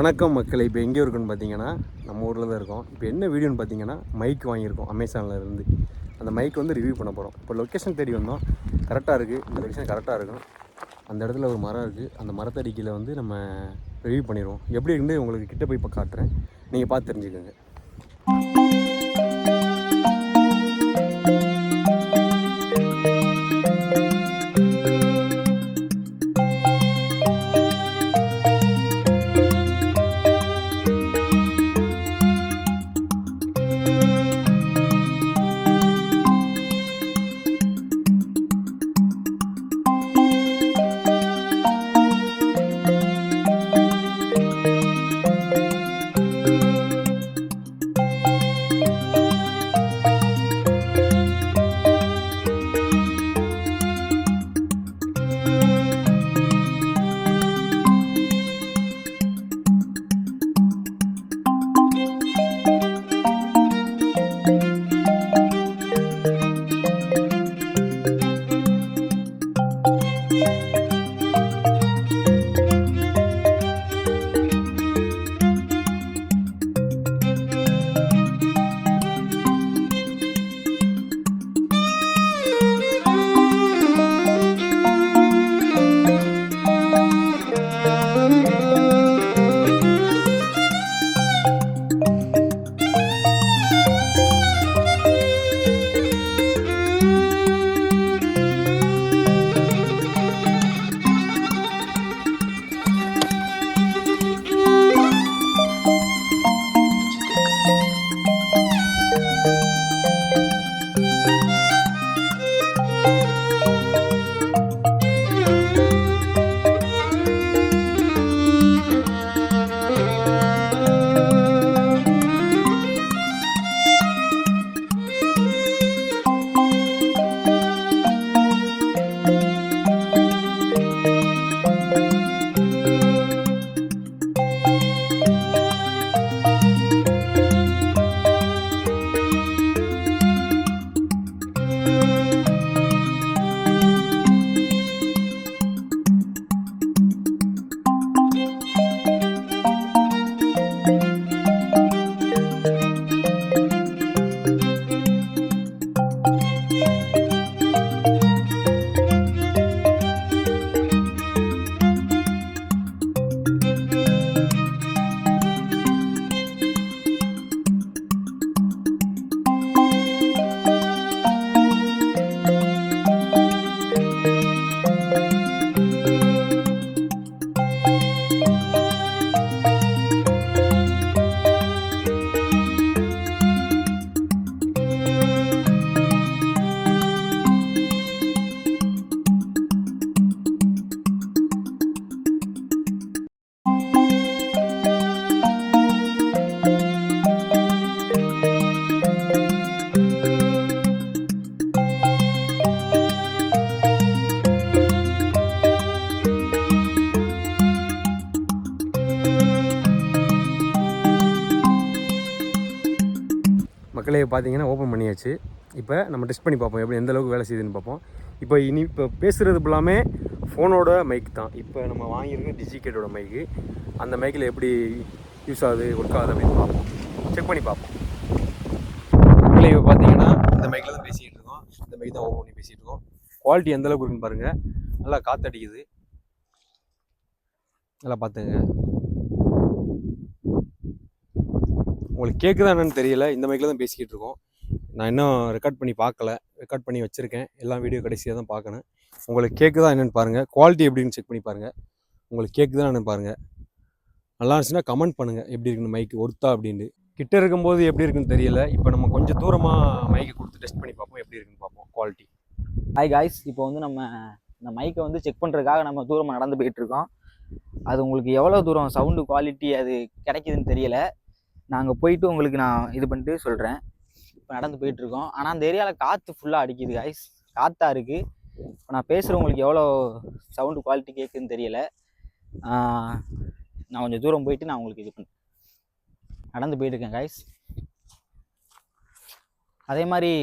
வணக்கம் மக்களை. இப்போ எங்கே இருக்குன்னு பார்த்தீங்கன்னா நம்ம ஊரில் தான் இருக்கோம். இப்போ என்ன வீடியோன்னு பார்த்தீங்கன்னா மைக் வாங்கியிருக்கோம் அமேசானில் இருந்து. அந்த மைக் வந்து ரிவ்யூ பண்ண போகிறோம். இப்போ லொக்கேஷன் தேடி வந்தோம், கரெக்டாக இருக்குது. இந்த லொக்கேஷன் கரெக்டாக இருக்கும். அந்த இடத்துல ஒரு மரம் இருக்குது. அந்த மரத்தடிக்கையில் வந்து நம்ம ரிவ்யூ பண்ணிடுவோம். எப்படி இருந்து உங்களுக்கு கிட்ட போய் இப்போ காட்டுறேன், நீங்கள் பார்த்து தெரிஞ்சுக்கோங்க. மக்களே பார்த்தீங்கன்னா ஓப்பன் பண்ணியாச்சு. இப்போ நம்ம டெஸ்ட் பண்ணி பார்ப்போம் எப்படி எந்த அளவுக்கு வேலை செய்யுதுன்னு பார்ப்போம். இப்போ பேசுகிறது ஃபுல்லாமே ஃபோனோட மைக் தான். இப்போ நம்ம வாங்கியிருக்க டிஜிகேட்டோட மைக்கு. அந்த மைக்கில் எப்படி யூஸ் ஆகுது ஒர்க் ஆகுது அப்படின்னு பார்ப்போம், செக் பண்ணி பார்ப்போம். மக்களே இப்போ பார்த்தீங்கன்னா இந்த மைக்கில் தான் பேசிக்கிட்டு இருக்கோம். இந்த மைக் தான் ஓப்பன் பண்ணி பேசிகிட்டு இருக்கோம். குவாலிட்டி எந்த அளவுக்கு இருக்குன்னு பாருங்கள். நல்லா காற்றடிக்குது, நல்லா பார்த்துங்க. உங்களுக்கு கேட்குதா என்னன்னு தெரியல. இந்த மைக்கில் தான் பேசிக்கிட்டு இருக்கோம். நான் இன்னும் ரெக்கார்ட் பண்ணி பார்க்கல, ரெக்கார்ட் பண்ணி வச்சுருக்கேன். எல்லாம் வீடியோ கடைசியாக தான் பார்க்கணும். உங்களுக்கு கேட்குதா என்னென்னு பாருங்கள், குவாலிட்டி எப்படின்னு செக் பண்ணி பாருங்கள். உங்களுக்கு கேட்குதா என்னென்னு பாருங்கள். நல்லா இருந்துச்சுன்னா கமெண்ட் பண்ணுங்கள் எப்படி இருக்குன்னு, மைக்கு ஒர்த்தா அப்படின்ட்டு. கிட்ட இருக்கும்போது எப்படி இருக்குன்னு தெரியல. இப்போ நம்ம கொஞ்சம் தூரமாக மைக்கை கொடுத்து டெஸ்ட் பண்ணி பார்ப்போம் எப்படி இருக்குன்னு பார்ப்போம் குவாலிட்டி. ஹாய் காய்ஸ், இப்போ வந்து நம்ம இந்த மைக்கை வந்து செக் பண்ணுறதுக்காக நம்ம தூரமாக நடந்து போயிட்டுருக்கோம். அது உங்களுக்கு எவ்வளோ தூரம் சவுண்டு குவாலிட்டி அது கிடைக்குதுன்னு தெரியல. நாங்கள் போயிட்டு உங்களுக்கு நான் இது பண்ணிட்டு சொல்கிறேன். இப்போ நடந்து போயிட்டுருக்கோம். ஆனால் அந்த ஏரியாவில் காற்று ஃபுல்லாக அடிக்குது காய்ஸ், காற்றா இருக்குது. இப்போ நான் பேசுகிறவங்களுக்கு எவ்வளோ சவுண்டு குவாலிட்டி கேட்குதுன்னு தெரியல. நான் கொஞ்சம் தூரம் போயிட்டு நான் உங்களுக்கு இது பண்ணுறேன். நடந்து போயிட்டுருக்கேன் காய்ஸ். அதே மாதிரி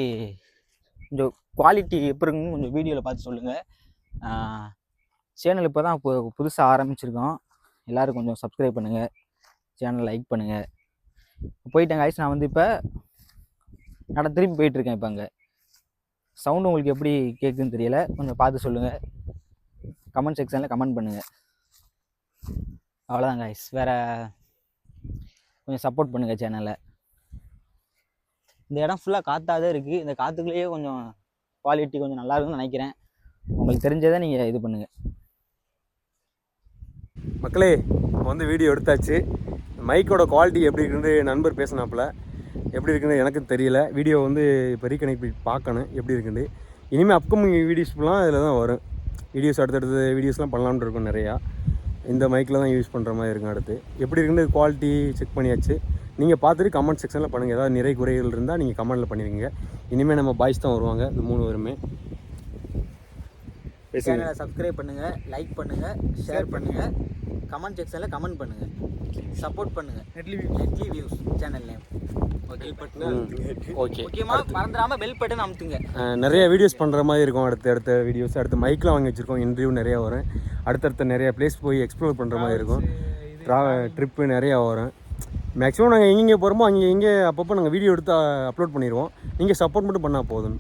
கொஞ்சம் குவாலிட்டி எப்படி இருக்குன்னு கொஞ்சம் வீடியோவில் பார்த்து சொல்லுங்கள். சேனல் இப்போ தான் புதுசாக ஆரம்பிச்சிருக்கோம். எல்லோரும் கொஞ்சம் சப்ஸ்கிரைப் பண்ணுங்கள். சேனல் லைக் பண்ணுங்கள். போயிட்டேன் காய்ஸ். நான் வந்து இப்போ திருப்பி போயிட்டுருக்கேன். இப்போ அங்கே சவுண்டு உங்களுக்கு எப்படி கேட்குதுன்னு தெரியல, கொஞ்சம் பார்த்து சொல்லுங்கள். கமெண்ட் செக்ஷனில் கமெண்ட் பண்ணுங்கள். அவ்வளோதான் காய்ஸ். வேறு கொஞ்சம் சப்போர்ட் பண்ணுங்கள் சேனலை. இந்த இடம் ஃபுல்லாக காற்றாக தான் இருக்குது. இந்த காற்றுக்குள்ளேயே கொஞ்சம் குவாலிட்டி கொஞ்சம் நல்லா இருக்குன்னு நினைக்கிறேன். உங்களுக்கு தெரிஞ்சதை நீங்கள் இது பண்ணுங்கள். மக்களே, வந்து வீடியோ எடுத்தாச்சு. மைக்கோட குவாலிட்டி எப்படி இருக்குன்னு நண்பர் பேசினாப்புல. எப்படி இருக்குன்னு எனக்கு தெரியல. வீடியோ வந்து இப்போ ரீகனெக்ட் பண்ணி பார்க்கணும் எப்படி இருக்குன்னு. இனிமேல் அப்கமிங் வீடியோஸ்லாம் இதில் தான் வரும். அடுத்தடுத்த வீடியோஸ்லாம் பண்ணலாம்னு இருக்கும் நிறையா. இந்த மைக்கில் தான் யூஸ் பண்ணுற மாதிரி இருக்கும். அடுத்து எப்படி இருக்குன்னு குவாலிட்டி செக் பண்ணியாச்சு. நீங்கள் பார்த்துட்டு கமெண்ட் செக்ஷனில் பண்ணுங்கள். ஏதாவது நிறை குறைகள் இருந்தால் நீங்கள் கமெண்ட்டில் பண்ணிடுங்க. இனிமேல் நம்ம பாய்ஸ் தான் வருவாங்க, இந்த 3 பேருமே. சேனலை சப்ஸ்கிரைப் பண்ணுங்கள், லைக் பண்ணுங்கள், ஷேர் பண்ணுங்கள், கமெண்ட் செக்ஷனில் கமெண்ட் பண்ணுங்கள், சப்போர்ட் பண்ணுங்கள். நெட்லி வியூஸ் சேனல் நேம். ஓகே, முக்கியமாக மறந்துடாமல் பெல் பட்டன் அமுத்துங்க. நிறைய வீடியோஸ் பண்ணுற மாதிரி இருக்கும். அடுத்த வீடியோஸ் அடுத்த மைக்கெலாம் வாங்கி வச்சுருக்கோம். இன்டர்வியூ நிறையா வரும். அடுத்தடுத்த நிறையா பிளேஸ் போய் எக்ஸ்ப்ளோர் பண்ணுற மாதிரி இருக்கும். ட்ரிப்பு நிறையா வரும். மேக்ஸிமம் நாங்கள் எங்கெங்கே போகிறோமோ அங்கே அப்பப்போ நாங்கள் வீடியோ எடுத்து அப்லோட் பண்ணிடுவோம். நீங்கள் சப்போர்ட் மட்டும் பண்ணால் போதும்.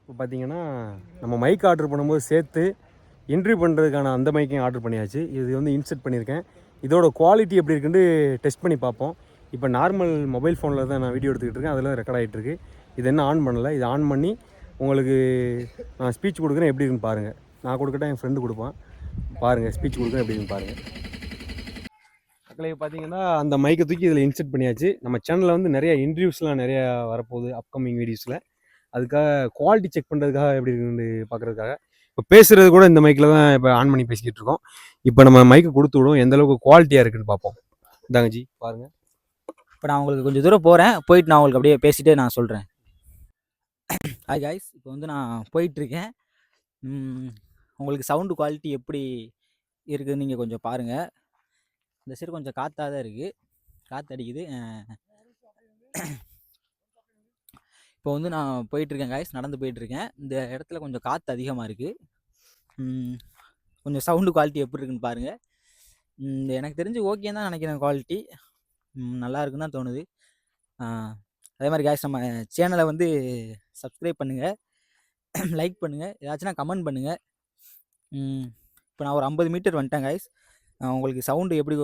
இப்போ பார்த்தீங்கன்னா நம்ம மைக் ஆர்டர் பண்ணும்போது சேர்த்து இன்ட்ரிவ் பண்ணுறதுக்கான அந்த மைக்கையும் ஆர்டர் பண்ணியாச்சு. இது வந்து இன்செர்ட் பண்ணியிருக்கேன். இதோட குவாலிட்டி எப்படி இருக்குன்னு டெஸ்ட் பண்ணி பார்ப்போம். இப்போ நார்மல் மொபைல் ஃபோனில் தான் நான் வீடியோ எடுத்துக்கிட்டு இருக்கேன். அதில் ரெக்கார்ட் ஆகிட்டுருக்கு. இது என்ன ஆன் பண்ணலை. இது ஆன் பண்ணி உங்களுக்கு நான் ஸ்பீச் கொடுக்குறேன். எப்படி இருக்குன்னு பாருங்கள். நான் கொடுக்கட்டா என் ஃப்ரெண்டு கொடுப்பான். பாருங்கள் ஸ்பீச் கொடுக்குறேன் எப்படி இருக்குன்னு பாருங்கள். மக்களே, பார்த்தீங்கன்னா அந்த மைக்கை தூக்கி இதில் இன்செர்ட் பண்ணியாச்சு. நம்ம சேனலில் வந்து நிறைய இன்டர்வியூஸ்லாம் நிறையா வரப்போகுது அப்கமிங் வீடியோஸில். அதுக்காக குவாலிட்டி செக் பண்ணுறதுக்காக எப்படி இருக்குன்னு பார்க்குறதுக்காக இப்போ பேசுகிறது கூட இந்த மைக்கில் தான் இப்போ ஆன் பண்ணி பேசிக்கிட்டு இருக்கோம். இப்போ நம்ம மைக்கை கொடுத்து விடுவோம், எந்தளவுக்கு குவாலிட்டியாக இருக்குன்னு பார்ப்போம். இந்தாங்க ஜி பாருங்கள். இப்போ நான் உங்களுக்கு கொஞ்சம் தூரம் போகிறேன். போயிட்டு நான் உங்களுக்கு அப்படியே பேசிகிட்டே நான் சொல்கிறேன். ஹாய் காய்ஸ், இப்போ வந்து நான் போயிட்டுருக்கேன். உங்களுக்கு சவுண்டு குவாலிட்டி எப்படி இருக்குதுன்னு நீங்கள் கொஞ்சம் பாருங்கள். இந்த சைடு கொஞ்சம் காற்றாக தான் இருக்குது, காற்று அடிக்குது. இப்போ வந்து நான் போயிட்டுருக்கேன் காய்ஸ், நடந்து போயிட்டுருக்கேன். இந்த இடத்துல கொஞ்சம் காற்று அதிகமாக இருக்குது. கொஞ்சம் சவுண்டு குவாலிட்டி எப்படி இருக்குன்னு பாருங்கள். எனக்கு தெரிஞ்சு ஓகே தான் நினைக்கிறேன். குவாலிட்டி நல்லா இருக்குன்னு தான் தோணுது. அதே மாதிரி காய்ஸ், நம்ம சேனலை வந்து சப்ஸ்கிரைப் பண்ணுங்கள், லைக் பண்ணுங்கள், ஏதாச்சும்னா கமெண்ட் பண்ணுங்கள். இப்போ நான் ஒரு 50 மீட்டர் வந்துட்டேன் காய்ஸ். உங்களுக்கு சவுண்டு எப்படி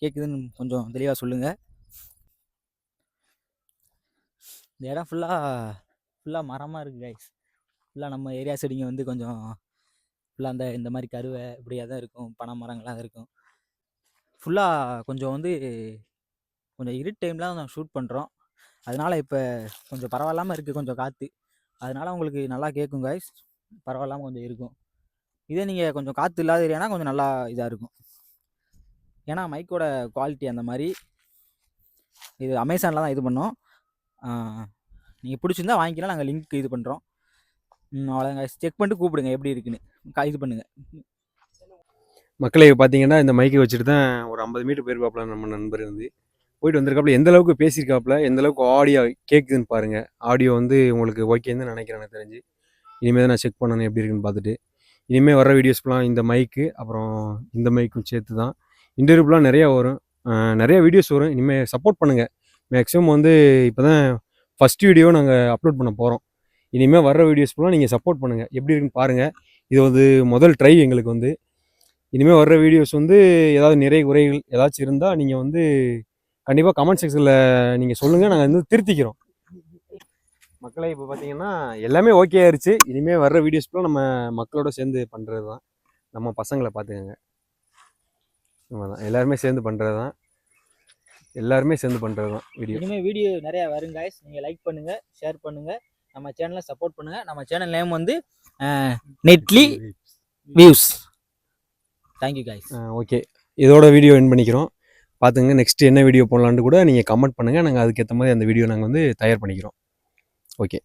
கேட்குதுன்னு கொஞ்சம் தெளிவாக சொல்லுங்கள். இந்த இடம் ஃபுல்லாக மரமாக இருக்குது கைஸ். ஃபுல்லாக நம்ம ஏரியா சைடிங்க வந்து கொஞ்சம் ஃபுல்லாக இந்த மாதிரி கருவை இப்படியாக தான் இருக்கும், பனை மரங்களாக தான் இருக்கும். ஃபுல்லாக கொஞ்சம் வந்து கொஞ்சம் இருட்டு டைம்லாம் நான் ஷூட் பண்ணுறோம். அதனால் இப்போ கொஞ்சம் பரவாயில்லாமல் இருக்குது, கொஞ்சம் காற்று. அதனால் உங்களுக்கு நல்லா கேட்கும் கைஸ், பரவாயில்லாமல் கொஞ்சம் இருக்கும். இதே நீங்கள் கொஞ்சம் காற்று இல்லாத ஏரியானா கொஞ்சம் நல்லா இதாக இருக்கும். ஏன்னா மைக்கோட குவாலிட்டி அந்த மாதிரி. இது அமேசானில் தான் இது பண்ணோம். நீங்கள் பிடிச்சிருந்தா வாங்கிக்கலாம், நாங்கள் லிங்க் இது பண்ணுறோம். அவ்வளோதாங்க, செக் பண்ணிட்டு கூப்பிடுங்க எப்படி இருக்குன்னு, இது பண்ணுங்கள். மக்களே, பார்த்தீங்கன்னா இந்த மைக்கை வச்சுட்டு தான் ஒரு 50 மீட்டர் போயிருக்காப்புல நம்ம நண்பர் வந்து போயிட்டு வந்திருக்காப்புல. எந்தளவுக்கு பேசியிருக்காப்புல, எந்தளவுக்கு ஆடியோ கேட்குதுன்னு பாருங்கள். ஆடியோ வந்து உங்களுக்கு ஓகேன்னு நினைக்கிறேன். எனக்கு தெரிஞ்சு இனிமேல் தான் நான் செக் பண்ணணும் எப்படி இருக்குன்னு பார்த்துட்டு. இனிமேல் வர வீடியோஸ்லாம் இந்த மைக்கு அப்புறம் இந்த மைக்கும் சேர்த்து தான். இன்டர்வியூலாம் நிறையா வரும், நிறையா வீடியோஸ் வரும். இனிமேல் சப்போர்ட் பண்ணுங்கள். மேக்ஸிமம் வந்து இப்போ தான் ஃபஸ்ட் வீடியோ நாங்கள் அப்லோட் பண்ண போகிறோம். இனிமேல் வர்ற வீடியோஸ் ஃபுல்லாக நீங்கள் சப்போர்ட் பண்ணுங்கள். எப்படி இருக்குன்னு பாருங்கள். இது வந்து முதல் ட்ரை எங்களுக்கு வந்து. இனிமேல் வர்ற வீடியோஸ் வந்து ஏதாவது நிறைய குறைகள் ஏதாச்சும் இருந்தால் நீங்கள் வந்து கண்டிப்பாக கமெண்ட் செக்ஷனில் நீங்கள் சொல்லுங்கள், நாங்கள் வந்து திருத்திக்கிறோம். மக்களை இப்போ பார்த்தீங்கன்னா எல்லாமே ஓகே ஆயிடுச்சு. இனிமேல் வர்ற வீடியோஸ் ஃபுல்லாக நம்ம மக்களோட சேர்ந்து பண்ணுறது தான். நம்ம பசங்களை பார்த்துக்கோங்க. ஆமாம் தான், எல்லாருமே சேர்ந்து பண்ணுறது தான். வீடியோ. இனிமேல் வீடியோ நிறையா வரும் காய்ஸ். நீங்கள் லைக் பண்ணுங்கள், ஷேர் பண்ணுங்கள், நம்ம சேனலை சப்போர்ட் பண்ணுங்கள். நம்ம சேனல் நேம் வந்து வியூஸ். Thank you guys. ஓகே, இதோட வீடியோ என் பண்ணிக்கிறோம். பார்த்துங்க, நெக்ஸ்ட் என்ன வீடியோ போடலான்னு கூட நீங்கள் கமெண்ட் பண்ணுங்கள். நாங்கள் அதுக்கேற்ற மாதிரி அந்த வீடியோ நாங்கள் வந்து தயார் பண்ணிக்கிறோம். ஓகே.